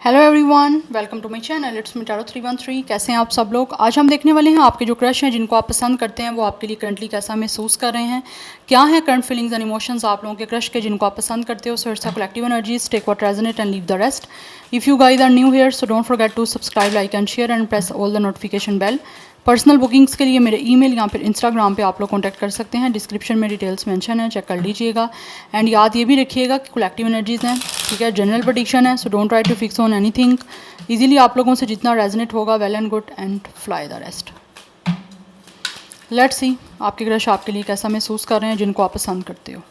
Hello everyone, welcome to my channel it's me Tarot 313। कैसे हैं आप सब लोग। आज हम देखने वाले हैं आपके जो क्रश हैं, जिनको आप पसंद करते हैं, वो आपके लिए करंटली कैसा महसूस कर रहे हैं, क्या है करंट फीलिंग्स एंड इमोशंस आप लोगों के क्रश के जिनको आप पसंद करते हो। So it's a collective energies, take what resonate and leave the rest. If you guys are new here so don't forget to subscribe, like and share and press all the notification bell. Personal bookings के लिए मेरे email या फिर Instagram पे आप लोग contact कर सकते हैं। डिस्क्रिप्शन में डिटेल्स मेंशन है, चेक कर लीजिएगा। एंड याद ये भी रखिएगा कि कलेक्टिव एनर्जीज़ हैं, ठीक है, जनरल प्रेडिक्शन है, so don't try to fix on anything. Easily आप लोगों से जितना रेजनेट होगा well and good and fly the rest. Let's see आपके क्रश आपके लिए कैसा महसूस कर रहे हैं, जिनको आप पसंद करते हो।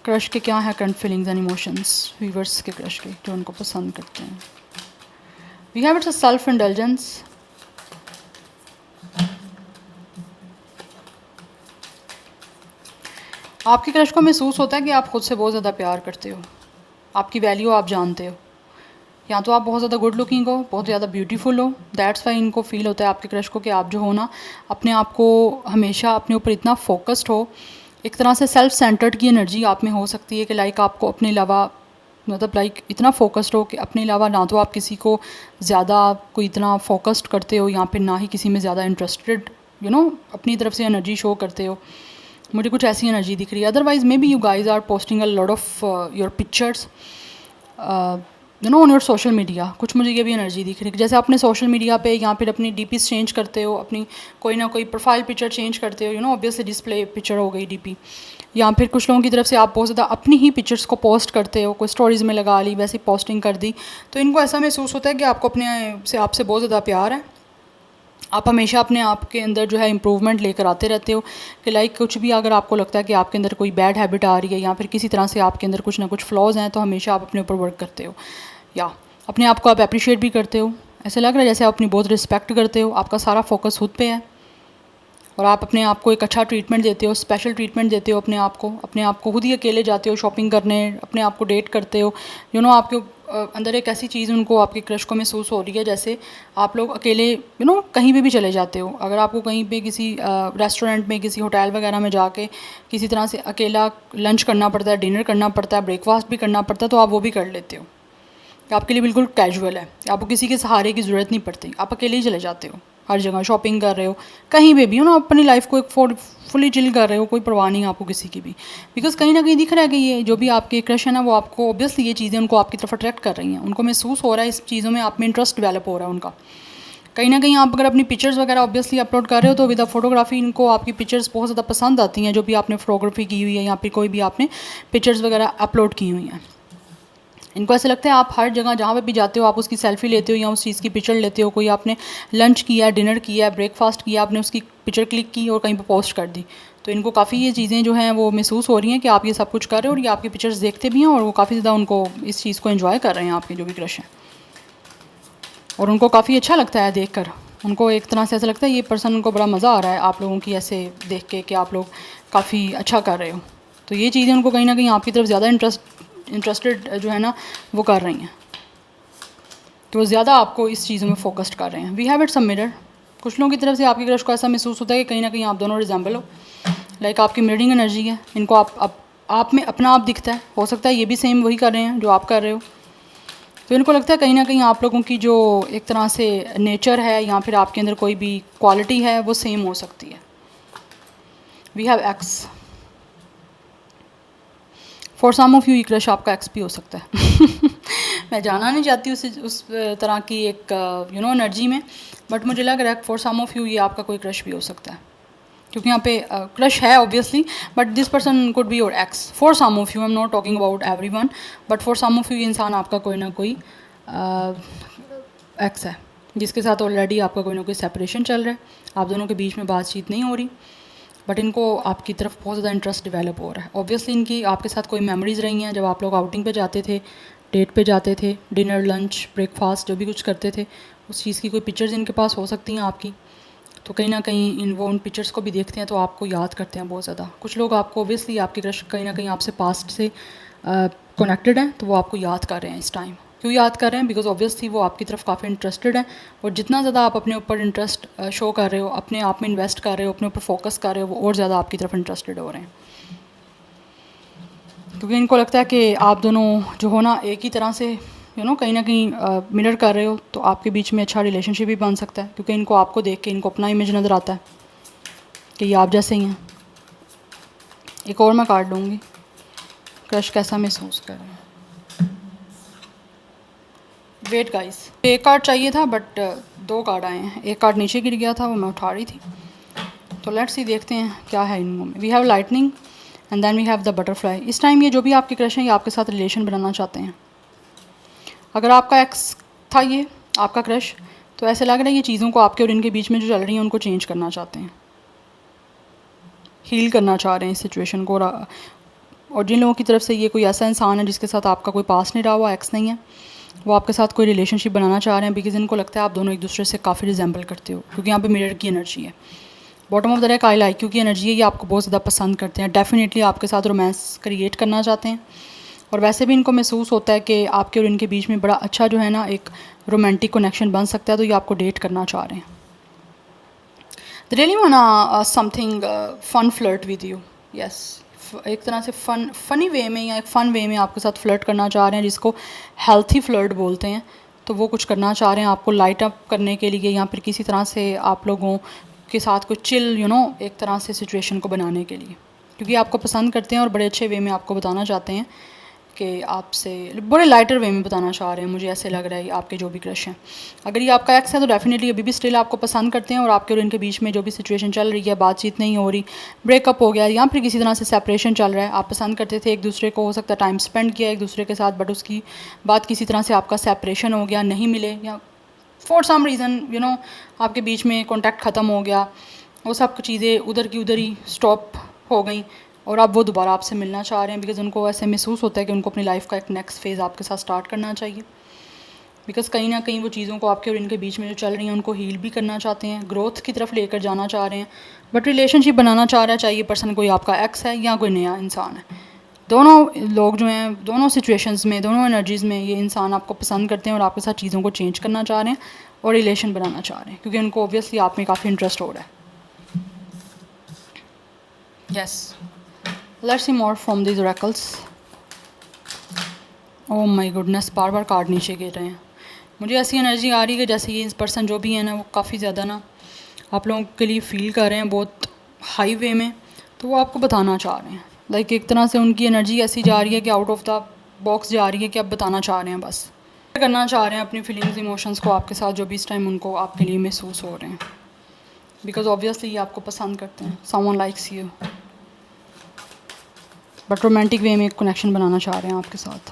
क्रश के क्या है current feelings and emotions, viewers के क्रश के जो उनको पसंद करते हैं। We have it's a self indulgence. आपके क्रश को महसूस होता है कि आप खुद से बहुत ज़्यादा प्यार करते हो, आपकी वैल्यू आप जानते हो। या तो आप बहुत ज़्यादा गुड लुकिंग हो, बहुत ज़्यादा ब्यूटीफुल हो, दैट्स वाई इनको फील होता है आपके क्रश को कि आप जो हो ना, अपने आप को हमेशा अपने ऊपर इतना फोकस्ड हो। एक तरह से सेल्फ सेंटर्ड की एनर्जी आप में हो सकती है कि लाइक आपको अपने अलावा, मतलब लाइक इतना फोकस्ड हो कि अपने अलावा ना तो आप किसी को ज़्यादा कोई इतना फोकस्ड करते हो, या फिर ना ही किसी में ज़्यादा इंटरेस्टेड अपनी तरफ से एनर्जी शो करते हो। मुझे कुछ ऐसी एनर्जी दिख रही है। Otherwise maybe you guys are posting a lot of your pictures on your social media. कुछ मुझे ये भी एनर्जी दिख रही है जैसे आपने सोशल मीडिया पे या फिर अपनी डीपीज चेंज करते हो, अपनी कोई ना कोई प्रोफाइल पिक्चर चेंज करते हो, ऑब्वियसली डिस्प्ले पिक्चर हो गई डीपी। या फिर कुछ लोगों की तरफ से आप बहुत ज़्यादा अपनी ही पिक्चर्स को पोस्ट करते हो, कोई स्टोरीज़ में लगा ली, वैसी पोस्टिंग कर दी। तो इनको ऐसा महसूस होता है कि आपको अपने से आपसे बहुत ज़्यादा प्यार है। आप हमेशा अपने आप के अंदर जो है इम्प्रूवमेंट लेकर आते रहते हो कि लाइक कुछ भी अगर आपको लगता है कि आपके अंदर कोई बैड हैबिट आ रही है या फिर किसी तरह से आपके अंदर कुछ ना कुछ फ्लॉज हैं, तो हमेशा आप अपने ऊपर वर्क करते हो या अपने आप को आप अप्रिशिएट भी करते हो। ऐसे लग रहा है जैसे आप अपनी बहुत रिस्पेक्ट करते हो, आपका सारा फोकस खुद पे है और आप अपने आप को एक अच्छा ट्रीटमेंट देते हो, स्पेशल ट्रीटमेंट देते हो अपने आप को खुद ही अकेले जाते हो शॉपिंग करने, अपने आप को डेट करते हो। आपके अंदर एक ऐसी चीज़ उनको आपके क्रश को महसूस हो रही है जैसे आप लोग अकेले कहीं पे भी चले जाते हो। अगर आपको कहीं पे किसी रेस्टोरेंट में, किसी होटल वगैरह में जाके किसी तरह से अकेला लंच करना पड़ता है, डिनर करना पड़ता है, ब्रेकफास्ट भी करना पड़ता है, तो आप वो भी कर लेते हो। आपके लिए बिल्कुल कैजुअल है, आपको किसी के सहारे की ज़रूरत नहीं पड़ती, आप अकेले ही चले जाते हो। हर जगह शॉपिंग कर रहे हो, कहीं पे भी अपनी लाइफ को एक फुली चिल कर रहे हो, कोई परवाह नहीं आपको किसी की भी। बिकॉज कहीं ना कहीं दिख रहा है कि ये जो भी आपके क्रश है ना, वो आपको ऑब्वियसली ये चीज़ें उनको आपकी तरफ अट्रैक्ट कर रही हैं। उनको महसूस हो रहा है इस चीज़ों में आप में इंटरेस्ट डेवलप हो रहा है उनका। कहीं ना कहीं आप अगर अपनी पिक्चर्स वगैरह ऑब्वियसली अपलोड कर रहे हो तो विद फोटोग्राफी इनको आपकी पिक्चर्स बहुत ज़्यादा पसंद आती हैं, जो भी आपने फोटोग्राफी की हुई है या फिर कोई भी आपने पिक्चर्स वगैरह अपलोड की हुई हैं। इनको ऐसे लगता है आप हर जगह जहाँ पे भी जाते हो आप उसकी सेल्फी लेते हो या उस चीज़ की पिक्चर लेते हो। कोई आपने लंच किया, डिनर किया, ब्रेकफास्ट किया, आपने उसकी पिक्चर क्लिक की और कहीं पे पोस्ट कर दी। तो इनको काफ़ी ये चीज़ें जो हैं वो महसूस हो रही हैं कि आप ये सब कुछ कर रहे हो और ये आपकी पिक्चर्स देखते भी हैं और वो काफ़ी ज़्यादा उनको इस चीज़ को एंजॉय कर रहे हैं, आपके जो भी क्रश हैं। और उनको काफ़ी अच्छा लगता है देख कर। उनको एक तरह से ऐसा लगता है ये पर्सन, उनको बड़ा मज़ा आ रहा है आप लोगों की ऐसे देख के कि आप लोग काफ़ी अच्छा कर रहे हो। तो ये चीज़ें उनको कहीं ना कहीं आपकी तरफ ज़्यादा इंटरेस्टेड जो है ना वो कर रही हैं, तो वो ज़्यादा आपको इस चीज़ों में फोकस्ड कर रहे हैं। We have it's a mirror. कुछ लोगों की तरफ से आपके क्रश को ऐसा महसूस होता है कि कहीं ना कहीं आप दोनों रिजेंबल हो, लाइक आपकी मिररिंग एनर्जी है। इनको आप में अपना आप दिखता है, हो सकता है ये भी सेम वही कर रहे हैं जो आप कर रहे हो। तो इनको लगता है कहीं ना कहीं आप लोगों की जो एक तरह से नेचर है या फिर आपके अंदर कोई भी क्वालिटी है वो सेम हो सकती है। We have ex. For some of you ये क्रश आपका एक्स भी हो सकता है। मैं जाना नहीं चाहती उस तरह की एक एनर्जी में, बट मुझे लग रहा है फॉर सम ऑफ यू ये आपका कोई क्रश भी हो सकता है, क्योंकि यहाँ पे क्रश है obviously, but this person could be your ex. For some of you, I am not talking about everyone, but for some of you ये इंसान आपका कोई ना कोई एक्स है, जिसके साथ ऑलरेडी आपका कोई ना कोई सेपरेशन चल रहा है, आप दोनों के बीच में बातचीत नहीं हो रही, बट इनको आपकी तरफ बहुत ज़्यादा इंटरेस्ट डेवलप हो रहा है। ऑब्वियसली इनकी आपके साथ कोई मेमोरीज़ रही हैं जब आप लोग आउटिंग पे जाते थे, डेट पे जाते थे, डिनर, लंच, ब्रेकफास्ट जो भी कुछ करते थे, उस चीज़ की कोई पिक्चर्स इनके पास हो सकती हैं आपकी। तो कहीं ना कहीं वो उन पिक्चर्स को भी देखते हैं तो आपको याद करते हैं बहुत ज़्यादा। कुछ लोग आपको ऑब्वियसली आपके क्रश कहीं ना कहीं आपसे पास्ट से कनेक्टेड हैं, तो वो आपको याद कर रहे हैं इस टाइम। क्यों याद कर रहे हैं? बिकॉज ऑब्वियसली वो आपकी तरफ काफ़ी इंटरेस्टेड है, और जितना ज़्यादा आप अपने ऊपर इंटरेस्ट शो कर रहे हो, अपने आप में इन्वेस्ट कर रहे हो, अपने ऊपर फोकस कर रहे हो, वो और ज़्यादा आपकी तरफ इंटरेस्टेड हो रहे हैं। क्योंकि इनको लगता है कि आप दोनों जो हो ना एक ही तरह से कहीं ना कहीं मिरर कर रहे हो, तो आपके बीच में अच्छा रिलेशनशिप भी बन सकता है, क्योंकि इनको आपको देख के इनको अपना इमेज नज़र आता है कि ये आप जैसे ही हैं। एक और मैं कार्ड लूँगी, क्रश कैसा महसूस कर रहे हैं। वेट गाइस, एक कार्ड चाहिए था बट दो कार्ड आए हैं, एक कार्ड नीचे गिर गया था, वो मैं उठा रही थी। तो लेट्स सी, देखते हैं क्या है इनमें। We have lightning and then we have the butterfly. इस टाइम ये जो भी आपके क्रश हैं, ये आपके साथ रिलेशन बनाना चाहते हैं। अगर आपका एक्स था ये आपका क्रश, तो ऐसे लग रहा है ये चीज़ों को आपके और इनके बीच में जो चल रही हैं उनको चेंज करना चाहते हैं, हील करना चाह रहे हैं इस सिचुएशन को। और जिन लोगों की तरफ से ये कोई ऐसा इंसान है जिसके साथ आपका कोई पास नहीं रहा हुआ, एक्स नहीं है, वो आपके साथ कोई रिलेशनशिप बनाना चाह रहे हैं, बिकॉज इनको लगता है आप दोनों एक दूसरे से काफ़ी रिजेंबल करते हो, क्योंकि यहाँ पे मिरर की एनर्जी है। Bottom of the deck I like you की एनर्जी है, ये आपको बहुत ज़्यादा पसंद करते हैं, डेफिनेटली आपके साथ रोमांस क्रिएट करना चाहते हैं। और वैसे भी इनको महसूस होता है कि आपके और इनके बीच में बड़ा अच्छा जो है ना एक रोमांटिक कनेक्शन बन सकता है, तो ये आपको डेट करना चाह रहे हैं। They really want something fun flirt with you, yes, एक तरह से फ़नी वे में या एक फ़न वे में आपके साथ फ्लर्ट करना चाह रहे हैं, जिसको हेल्थी फ्लर्ट बोलते हैं। तो वो कुछ करना चाह रहे हैं आपको लाइट अप करने के लिए, या फिर किसी तरह से आप लोगों के साथ कुछ चिल एक तरह से सिचुएशन को बनाने के लिए, क्योंकि आपको पसंद करते हैं और बड़े अच्छे वे में आपको बताना चाहते हैं कि आपसे बड़े लाइटर वे में बताना चाह रहे हैं। मुझे ऐसे लग रहा है आपके जो भी क्रश हैं, अगर ये आपका एक्स है तो डेफिनेटली अभी भी स्टिल आपको पसंद करते हैं, और आपके और इनके बीच में जो भी सिचुएशन चल रही है, बातचीत नहीं हो रही, ब्रेकअप हो गया, या फिर किसी तरह से सेपरेशन चल रहा है, आप पसंद करते थे एक दूसरे को, हो सकता है टाइम स्पेंड किया एक दूसरे के साथ, बट उसकी बाद किसी तरह से आपका सेपरेशन हो गया, नहीं मिले, या फॉर सम रीज़न आपके बीच में कॉन्टैक्ट ख़त्म हो गया, वो सब चीज़ें उधर की उधर ही स्टॉप हो गई, और अब वो दोबारा आपसे मिलना चाह रहे हैं, बिकॉज़ उनको ऐसे महसूस होता है कि उनको अपनी लाइफ का एक नेक्स्ट फेज़ आपके साथ स्टार्ट करना चाहिए, बिकॉज़ कहीं ना कहीं वो चीज़ों को आपके और इनके बीच में जो चल रही हैं उनको हील भी करना चाहते हैं, ग्रोथ की तरफ लेकर जाना चाह रहे हैं, बट रिलेशनशिप बनाना चाह रहा है, चाहे ये पर्सन कोई आपका एक्स है या कोई नया इंसान है। दोनों लोग जो हैं, दोनों सिचुएशंस में, दोनों एनर्जीज़ में ये इंसान आपको पसंद करते हैं और आपके साथ चीज़ों को चेंज करना चाह रहे हैं और रिलेशन बनाना चाह रहे हैं, क्योंकि उनको ऑब्वियसली आप में काफ़ी इंटरेस्ट हो रहा है। Yes, let's see more from this oracles. Oh my goodness, bar bar card नीचे गिर रहे हैं। मुझे ऐसी एनर्जी आ रही है कि जैसे ये इस पर्सन जो भी है ना, वो काफ़ी ज़्यादा ना आप लोगों के लिए फ़ील कर रहे हैं बहुत हाई वे में, तो वो आपको बताना चाह रहे हैं। लाइक एक तरह से उनकी एनर्जी ऐसी जा रही है कि आउट ऑफ द बॉक्स जा रही है, कि आप बताना चाह रहे हैं, बस करना चाह रहे हैं अपनी फीलिंग्स इमोशंस को आपके साथ, जो भी इस टाइम उनको आपके लिए महसूस हो रहे हैं, बिकॉज ऑब्वियसली ये आपको पसंद करते हैं, someone likes you, but romantic way में एक कनेक्शन बनाना चाह रहे हैं आपके साथ।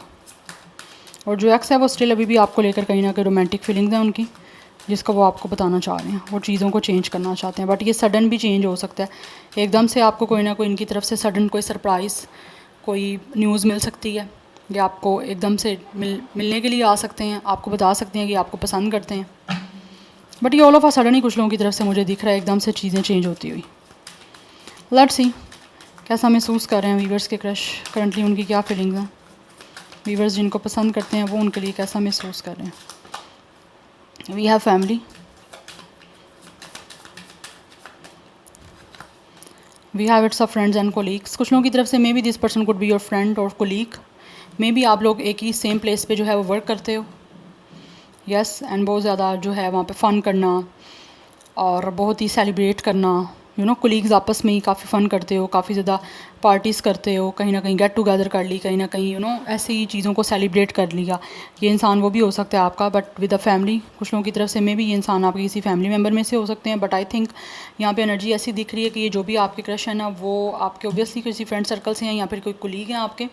और जो एक्स है वो स्टिल अभी भी आपको लेकर कहीं ना कहीं रोमांटिक फीलिंग्स हैं उनकी, जिसका वो आपको बताना चाह रहे हैं, वो चीज़ों को चेंज करना चाहते हैं, बट ये सडन भी चेंज हो सकता है, एकदम से आपको कोई ना कोई इनकी तरफ से सडन कोई सरप्राइज़, कोई न्यूज़ मिल सकती है, या आपको एकदम से मिलने के लिए आ सकते हैं, आपको बता सकते हैं कि आपको पसंद करते हैं, बट ये ऑल ऑफ अ सडन ही कुछ लोगों की तरफ से मुझे दिख रहा है एकदम से चीज़ें चेंज होती हुई। लेट्स सी कैसा महसूस कर रहे हैं वीवर्स के क्रश, करंटली उनकी क्या फीलिंग्स हैं, वीवर्स जिनको पसंद करते हैं वो उनके लिए कैसा महसूस कर रहे हैं। We have family, we have it's a friends and colleagues. कुछ लोगों की तरफ से maybe this person could be your friend और कोलीग, मे बी आप लोग एक ही सेम प्लेस पे जो है वो वर्क करते हो, यस, एंड बहुत ज़्यादा जो है वहाँ पे फ़न करना और बहुत ही सेलिब्रेट करना, कोलीग्स आपस में ही काफ़ी फ़न करते हो, काफ़ी ज़्यादा पार्टीज़ करते हो, कहीं ना कहीं गेट टुगेदर कर ली, कहीं ना कहीं ऐसी ही चीज़ों को सेलिब्रेट कर लिया। ये इंसान वो भी हो सकता है आपका, बट विद अ फैमिली। कुछ लोगों की तरफ से मे भी ये इंसान आपके किसी फैमिली मेम्बर में से हो सकते हैं, बट आई थिंक यहाँ पे एनर्जी ऐसी दिख रही है कि ये जो भी आपके क्रश है ना, वो आपके ऑब्वियसली किसी फ्रेंड सर्कल से हैं या फिर कोई कोलीग हैं आपके,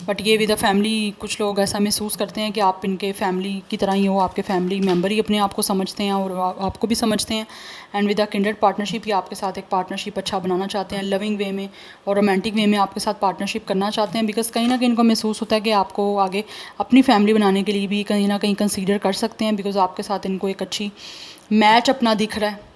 बट ये विद अ फैमिली कुछ लोग ऐसा महसूस करते हैं कि आप इनके फैमिली की तरह ही हो, आपके फैमिली मेम्बर ही अपने आप को समझते हैं और आपको भी समझते हैं, and with a kindred partnership, ये आपके साथ एक पार्टनरशिप अच्छा बनाना चाहते हैं, लविंग वे में और रोमांटिक वे में आपके साथ पार्टनरशिप करना चाहते हैं, बिकॉज कहीं ना कहीं इनको महसूस होता है कि आपको आगे अपनी फैमिली बनाने के लिए भी कहीं ना कहीं कंसीडर कर सकते हैं, बिकॉज आपके साथ इनको एक अच्छी मैच अपना दिख रहा है।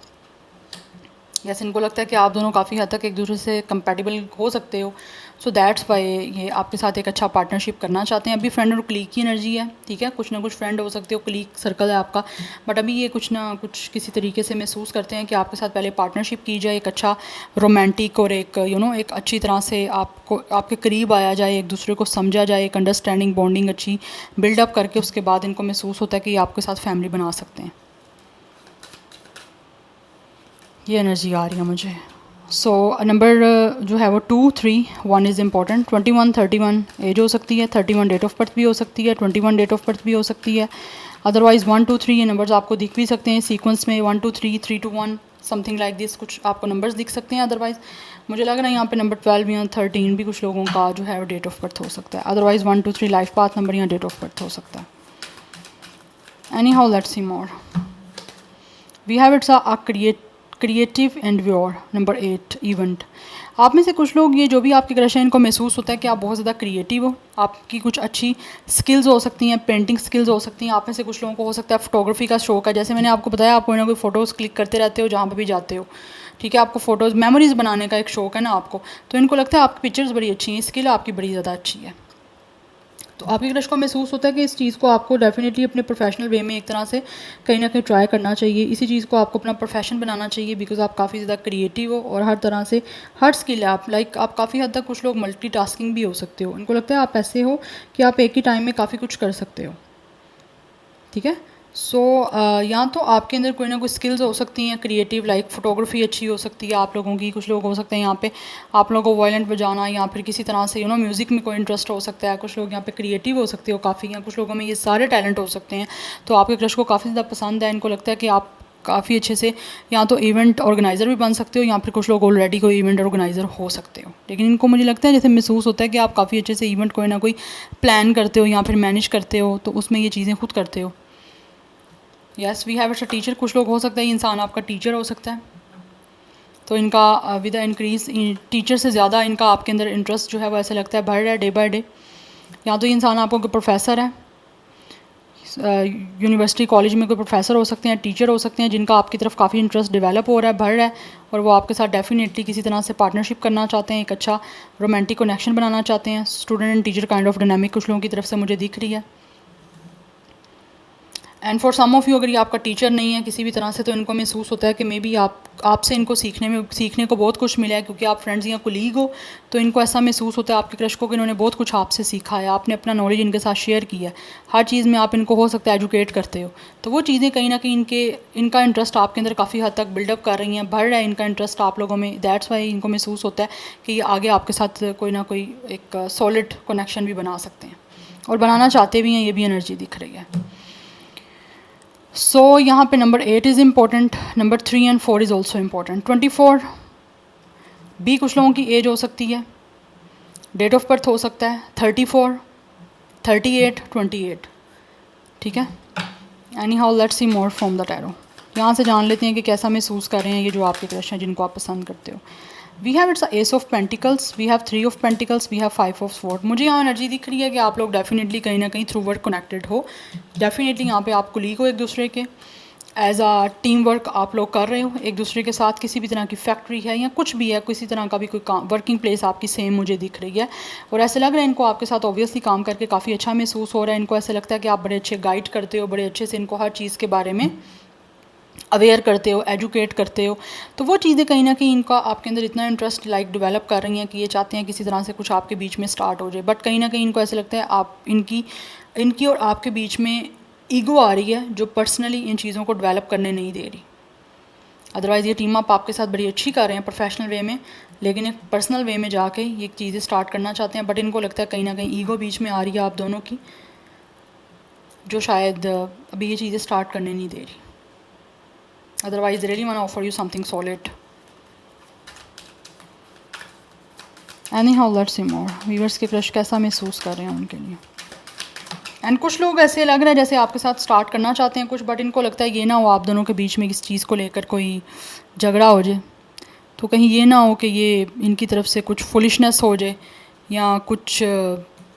जैसे इनको लगता है कि आप दोनों काफ़ी हद तक एक दूसरे से कंपैटिबल हो सकते हो, सो दैट्स वाई ये आपके साथ एक अच्छा पार्टनरशिप करना चाहते हैं। अभी फ्रेंड और क्लीग की एनर्जी है, ठीक है, कुछ ना कुछ फ्रेंड हो सकते हो, क्लीग सर्कल है आपका, बट अभी ये कुछ ना कुछ किसी तरीके से महसूस करते हैं कि आपके साथ पहले पार्टनरशिप की जाए, एक अच्छा रोमांटिक और एक एक अच्छी तरह से आपको आपके करीब आया जाए, एक दूसरे को समझा जाए, एक अंडरस्टैंडिंग बॉन्डिंग अच्छी बिल्डअप करके उसके बाद इनको महसूस होता है कि आपके साथ फैमिली बना सकते हैं। ये एनर्जी आ रही है मुझे। सो नंबर जो है वो 2, 3, 1 इज़ इम्पॉर्टेंट। 21, 31 एज हो सकती है, 31 डेट ऑफ बर्थ भी हो सकती है, 21 डेट ऑफ बर्थ भी हो सकती है। अदरवाइज़ 1, 2, 3 ये नंबर्स आपको दिख भी सकते हैं सीक्वेंस में, 1, 2, 3, 3 to 1 समथिंग लाइक दिस, कुछ आपको नंबर्स दिख सकते हैं। अदरवाइज़ मुझे लग रहा है यहाँ पे नंबर 12 या 13 भी कुछ लोगों का जो है वो डेट ऑफ बर्थ हो सकता है। अदरवाइज़ 1, 2, 3 लाइफ पाथ नंबर या डेट ऑफ बर्थ हो सकता है। Anyhow let's see more. We have it's a creative and your number 8 event. आप में से कुछ लोग ये जो भी आपके क्रश है इनको महसूस होता है कि आप बहुत ज़्यादा क्रिएटिव हो, आपकी कुछ अच्छी स्किल्स हो सकती हैं, पेंटिंग स्किल्स हो सकती हैं। आप में से कुछ लोगों को हो सकता है फोटोग्राफी का शौक है, जैसे मैंने आपको बताया आप कोई ना कोई फ़ोटोज़ क्लिक करते रहते हो जहाँ पर भी जाते हो, ठीक है, आपको फ़ोटोज़ मेमोरीज़ बनाने का एक शौक है ना आपको, तो इनको लगता है आपकी पिक्चर्स बड़ी अच्छी हैं, स्किल आपकी बड़ी ज़्यादा अच्छी है। तो आपके क्रश को महसूस होता है कि इस चीज़ को आपको डेफिनेटली अपने प्रोफेशनल वे में एक तरह से कहीं ना कहीं ट्राई करना चाहिए, इसी चीज़ को आपको अपना प्रोफेशन बनाना चाहिए, बिकॉज आप काफ़ी ज़्यादा क्रिएटिव हो और हर तरह से हर स्किल है आप आप काफ़ी हद तक, कुछ लोग मल्टीटास्किंग भी हो सकते हो, उनको लगता है आप ऐसे हो कि आप एक ही टाइम में काफ़ी कुछ कर सकते हो, ठीक है। सो या तो आपके अंदर कोई ना कोई स्किल्स हो सकती हैं क्रिएटिव, लाइक फोटोग्राफी अच्छी हो सकती है आप लोगों की, कुछ लोग हो सकते हैं यहाँ पे आप लोगों को वायलेंट बजाना या फिर किसी तरह से म्यूज़िक में कोई इंटरेस्ट हो सकता है, कुछ लोग यहाँ पे क्रिएटिव हो सकते हो काफ़ी, या कुछ लोगों में ये सारे टैलेंट हो सकते हैं। तो आपके क्रश को काफ़ी ज़्यादा पसंद है, इनको लगता है कि आप काफ़ी अच्छे से या तो इवेंट ऑर्गेनाइज़र भी बन सकते हो या फिर कुछ लोग ऑलरेडी कोई इवेंट ऑर्गेनाइज़र हो सकते हो, लेकिन इनको मुझे लगता है जैसे महसूस होता है कि आप काफ़ी अच्छे से इवेंट कोई ना कोई प्लान करते हो या फिर मैनेज करते हो, तो उसमें ये चीज़ें खुद करते हो। Yes we have it's a teacher, कुछ लोग हो सकता है इंसान आपका टीचर हो सकता है, तो इनका विद द इंक्रीज टीचर से ज़्यादा इनका आपके अंदर इंटरेस्ट जो है वो ऐसा लगता है बढ़ रहा है डे बाय डे। या तो ये इंसान आपको कोई प्रोफेसर है, यूनिवर्सिटी कॉलेज में कोई प्रोफेसर हो सकते हैं, टीचर हो सकते हैं, जिनका आपकी तरफ काफ़ी इंटरेस्ट डेवलप हो रहा है, बढ़ रहा है, और वो आपके साथ डेफिनेटली किसी तरह से पार्टनरशिप करना चाहते हैं, एक अच्छा रोमांटिक कनेक्शन बनाना चाहते हैं। Student and teacher kind of dynamic कुछ लोगों की तरफ से मुझे दिख रही है। And for some of you अगर ये आपका टीचर नहीं है किसी भी तरह से, तो इनको महसूस होता है कि मे बी आपसे इनको सीखने को बहुत कुछ मिला है, क्योंकि आप फ्रेंड्स या कोलीग हो, तो इनको ऐसा महसूस होता है आपके क्रश को कि इन्होंने बहुत कुछ आपसे सीखा है, आपने अपना नॉलेज इनके साथ शेयर किया है, हर चीज़ में आप इनको हो सकता है एजुकेट करते हो, तो वो चीज़ें कहीं ना कहीं इनका इंटरेस्ट आपके अंदर काफ़ी हद तक बिल्डअप कर रही हैं, बढ़ रहा है इनका इंटरेस्ट आप लोगों में। दैट्स वाई इनको महसूस होता है कि ये आगे आपके साथ कोई ना कोई एक सॉलिड कनेक्शन भी बना सकते हैं और बनाना चाहते भी हैं, ये भी एनर्जी दिख रही है। सो यहाँ पे number 8 is important, number 3 and 4 is also important. 24 भी कुछ लोगों की एज हो सकती है, डेट ऑफ बर्थ हो सकता है 34, 38, 28, ठीक है। Anyhow let's see more from the tarot. यहाँ से जान लेते हैं कि कैसा महसूस कर रहे हैं ये जो आपके क्रश हैं जिनको आप पसंद करते हो। We have it's ace of pentacles, we have 3 of pentacles, we have 5 of sword. मुझे यहाँ एनर्जी दिख रही है कि आप लोग डेफिनेटली कहीं ना कहीं थ्रू वर्क कनेक्टेड हो, डेफिनेटली यहाँ पे आप कुलीग हो एक दूसरे के, एज आ टीम वर्क आप लोग कर रहे हो एक दूसरे के साथ, किसी भी तरह की फैक्ट्री है या कुछ भी है, किसी तरह का भी कोई काम, वर्किंग प्लेस आपकी सेम मुझे दिख रही है, और ऐसे लग रहा है इनको आपके साथ ऑब्वियसली काम करके काफ़ी अच्छा महसूस हो रहा है। इनको ऐसा लगता है कि आप बड़े अच्छे गाइड करते हो, बड़े अच्छे से इनको हर चीज़ के बारे में अवेयर करते हो, एजुकेट करते हो, तो वो चीज़ें कहीं ना कहीं इनका आपके अंदर इतना इंटरेस्ट डेवलप कर रही हैं कि ये चाहते हैं किसी तरह से कुछ आपके बीच में स्टार्ट हो जाए, बट कहीं ना कहीं इनको ऐसा लगता है आप इनकी और आपके बीच में ईगो आ रही है जो पर्सनली इन चीज़ों को डेवलप करने नहीं दे रही। अदरवाइज़ ये टीम आप आपके साथ बड़ी अच्छी कर रहे हैं प्रोफेशनल वे में, लेकिन एक पर्सनल वे में जाके ये चीज़ें स्टार्ट करना चाहते हैं, बट इनको लगता है कहीं ना कहीं ईगो बीच में आ रही है आप दोनों की, जो शायद अभी ये चीज़ें स्टार्ट करने नहीं दे रही। Otherwise, they really want to offer you something solid. Anyhow, let's see more. Viewers के क्रश कैसा महसूस कर रहे हैं उनके लिए। एंड कुछ लोग ऐसे लग रहा है जैसे आपके साथ स्टार्ट करना चाहते हैं कुछ, बट इनको लगता है ये ना हो आप दोनों के बीच में इस चीज़ को लेकर कोई झगड़ा हो जाए, तो कहीं ये ना हो कि ये इनकी तरफ से कुछ फुलिशनेस हो जाए या कुछ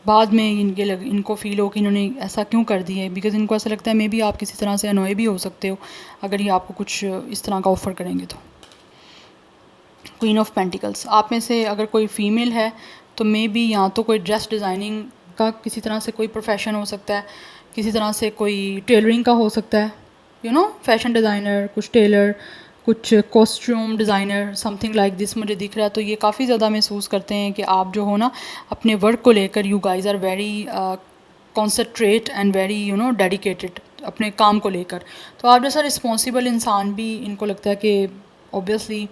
बाद में इनको फील हो कि इन्होंने ऐसा क्यों कर दिया है, बिकॉज इनको ऐसा लगता है मे बी आप किसी तरह से अनोए भी हो सकते हो अगर ये आपको कुछ इस तरह का ऑफ़र करेंगे तो। क्वीन ऑफ पेंटिकल्स, आप में से अगर कोई फ़ीमेल है तो मे बी या तो कोई ड्रेस डिज़ाइनिंग का किसी तरह से कोई प्रोफेशन हो सकता है, किसी तरह से कोई टेलरिंग का हो सकता है, फैशन डिज़ाइनर, कुछ टेलर, कुछ costume designer, something like this मुझे दिख रहा है। तो ये काफ़ी ज़्यादा महसूस करते हैं कि आप जो हो ना अपने वर्क को लेकर you guys are very concentrate and very dedicated अपने काम को लेकर। तो आप जैसा रिस्पॉन्सिबल इंसान भी इनको लगता है कि ऑब्वियसली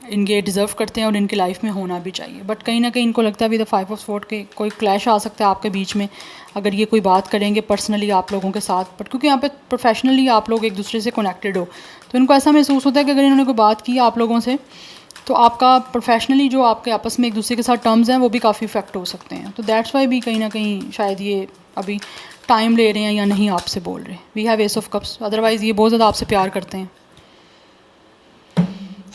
इनके डिज़र्व करते हैं और इनकी लाइफ में होना भी चाहिए। बट कहीं ना कहीं इनको लगता है अभी द 5 ऑफ स्वॉर्ड के कोई क्लैश आ सकता है आपके बीच में अगर ये कोई बात करेंगे पर्सनली आप लोगों के साथ। बट क्योंकि यहाँ पे प्रोफेशनली आप लोग एक दूसरे से कनेक्टेड हो, तो इनको ऐसा महसूस होता है कि अगर इन्होंने कोई बात की आप लोगों से तो आपका प्रोफेशनली जो आपके आपस में एक दूसरे के साथ टर्म्स हैं वो भी काफ़ी इफेक्ट हो सकते हैं। तो दैट्स वाई भी कहीं ना कहीं शायद ये अभी टाइम ले रहे हैं या नहीं आपसे बोल रहे। We have ace of cups, otherwise ये बहुत ज़्यादा आपसे प्यार करते हैं।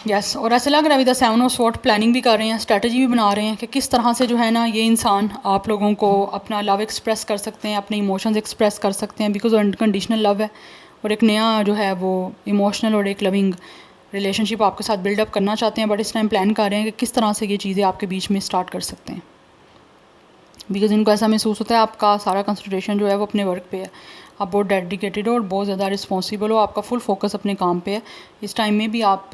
यस और ऐसे लग रहा है अभी द 7 ऑफ स्वॉर्ड प्लानिंग भी कर रहे हैं, स्ट्रेटजी भी बना रहे हैं कि किस तरह से जो है ना ये इंसान आप लोगों को अपना लव एक्सप्रेस कर सकते हैं, अपने इमोशंस एक्सप्रेस कर सकते हैं, बिकॉज अनकंडीशनल लव है और एक नया जो है वो इमोशनल और एक लविंग रिलेशनशिप आपके साथ बिल्डअप करना चाहते हैं। बट इस टाइम प्लान कर रहे हैं कि किस तरह से ये चीज़ें आपके बीच में स्टार्ट कर सकते हैं, बिकॉज इनको ऐसा महसूस होता है आपका सारा कंसंट्रेशन जो है वो अपने वर्क पे है, आप बहुत डेडिकेटेड हो और बहुत ज़्यादा रिस्पॉन्सिबल हो, आपका फुल फोकस अपने काम पे है। इस टाइम में भी आप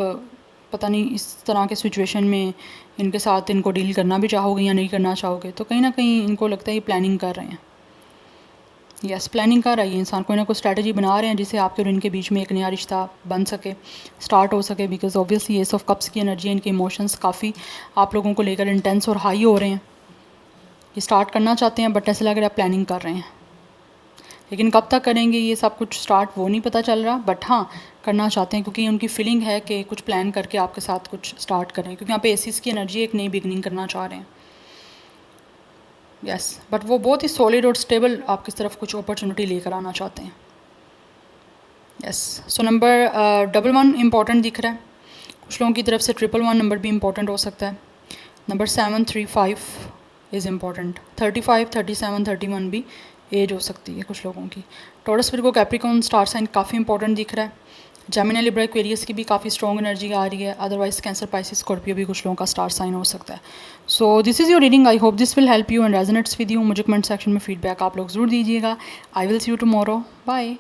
पता नहीं इस तरह के सिचुएशन में इनके साथ इनको डील करना भी चाहोगे या नहीं करना चाहोगे। तो कहीं ना कहीं इनको लगता है ये प्लानिंग कर रहे हैं। यस प्लानिंग कर रही है इंसान, कोई ना कोई स्ट्रैटेजी बना रहे हैं जिससे आपके और इनके बीच में एक नया रिश्ता बन सके, स्टार्ट हो सके। Because obviously S of cups की एनर्जी, इनके इमोशंस काफ़ी आप लोगों को लेकर इंटेंस और हाई हो रहे हैं। ये स्टार्ट करना चाहते हैं बट ऐसे लग रहा है प्लानिंग कर रहे हैं, लेकिन कब तक करेंगे ये सब कुछ स्टार्ट वो नहीं पता चल रहा। बट हाँ करना चाहते हैं क्योंकि उनकी फीलिंग है कि कुछ प्लान करके आपके साथ कुछ स्टार्ट करें, क्योंकि यहाँ पे एसिस की एनर्जी एक नई बिगनिंग करना चाह रहे हैं। यस बट वो बहुत ही सॉलिड और स्टेबल आपकी तरफ कुछ अपॉर्चुनिटी लेकर आना चाहते हैं। यस सो नंबर 11 इम्पॉर्टेंट दिख रहा है, कुछ लोगों की तरफ से 111 नंबर भी इम्पॉर्टेंट हो सकता है। नंबर 735 इज़ इम्पॉर्टेंट, 35, 37, 31 भी एज हो सकती है कुछ लोगों की। Taurus, Virgo, Capricorn star sign काफ़ी इंपॉर्टेंट दिख रहा है। जेमिनी, लिब्रा, एक्वेरियस की भी काफ़ी स्ट्रॉन्ग एनर्जी आ रही है। अदरवाइज कैंसर, पाइसिस, स्कॉर्पियो भी कुछ लोगों का स्टार साइन हो सकता है। So this is your reading, I hope this will help you and resonates with you. मुझे कमेंट सेक्शन में फीडबैक आप लोग ज़रूर दीजिएगा। I will see you tomorrow, bye.